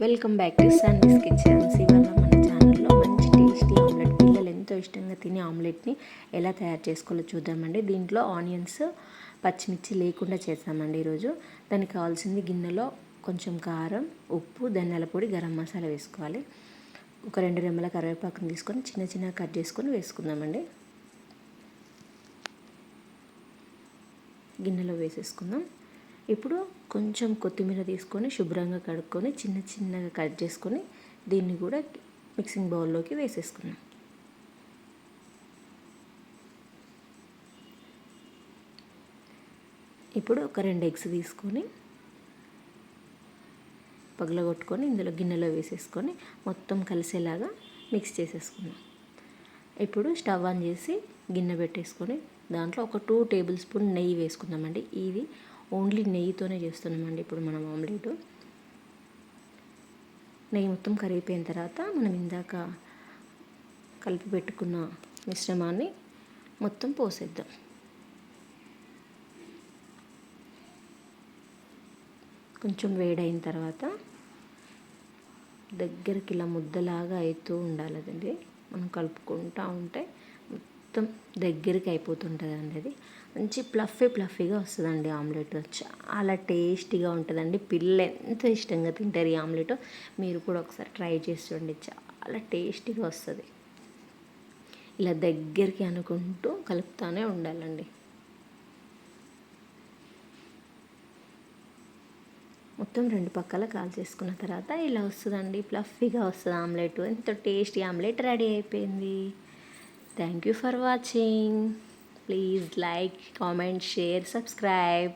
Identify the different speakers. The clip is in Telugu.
Speaker 1: Welcome back to Sunny's kitchens. ఇవాళ మన ఛానల్లో మంచి టేస్టీ ఆమ్లెట్, పిల్లలు ఎంతో ఇష్టంగా తినే ఆమ్లెట్ని ఎలా తయారు చేసుకోవాలో చూద్దామండి. దీంట్లో ఆనియన్స్, పచ్చిమిర్చి లేకుండా చేస్తామండి ఈరోజు. దానికి కావాల్సింది గిన్నెలో కొంచెం కారం, ఉప్పు, ధనియాల పొడి, గరం మసాలా వేసుకోవాలి. ఒక 2 రెమ్మల కరివేపాకుని తీసుకొని చిన్న చిన్నగా కట్ చేసుకొని వేసుకుందామండి. గిన్నెలో వేసేసుకుందాం. ఇప్పుడు కొంచెం కొత్తిమీర తీసుకొని శుభ్రంగా కడుక్కొని చిన్న చిన్నగా కట్ చేసుకొని దీన్ని కూడా మిక్సింగ్ బౌల్లోకి వేసేసుకున్నాం. ఇప్పుడు ఒక 2 ఎగ్స్ తీసుకొని పగలగొట్టుకొని ఇందులో గిన్నెలో వేసేసుకొని మొత్తం కలిసేలాగా మిక్స్ చేసేసుకున్నాం. ఇప్పుడు స్టవ్ ఆన్ చేసి గిన్నె పెట్టేసుకొని దాంట్లో ఒక 2 టేబుల్ స్పూన్ నెయ్యి వేసుకుందామండి. ఇది ఓన్లీ నెయ్యితోనే చేస్తున్నామండి ఇప్పుడు మనం ఆమ్లెట్. నెయ్యి మొత్తం కరిగిపోయిన తర్వాత మనం ఇందాక కలిపి పెట్టుకున్న మిశ్రమాన్ని మొత్తం పోసేద్దాం. కొంచెం వేడైన తర్వాత దగ్గరికి ఇలా ముద్దలాగా అవుతూ ఉండాలి. మనం కలుపుకుంటూ ఉంటే మొత్తం దగ్గరికి అయిపోతుంటుందండి. అది మంచి ఫ్లఫీగా వస్తుందండి ఆమ్లెట్. చాలా టేస్టీగా ఉంటుందండి. పిల్లలు ఎంత ఇష్టంగా తింటారు ఈ ఆమ్లెట్. మీరు కూడా ఒకసారి ట్రై చేసి చూడండి, చాలా టేస్టీగా వస్తుంది. ఇలా దగ్గరికి అనుకుంటూ కలుపుతూనే ఉండాలండి. మొత్తం 2 పక్కల కాల్చేసుకున్న తర్వాత ఇలా వస్తుందండి, ఫ్లఫీగా వస్తుంది ఆమ్లెట్. ఎంతో టేస్టీ ఆమ్లెట్ రెడీ అయిపోయింది. Thank you for watching. Please like, comment, share, subscribe.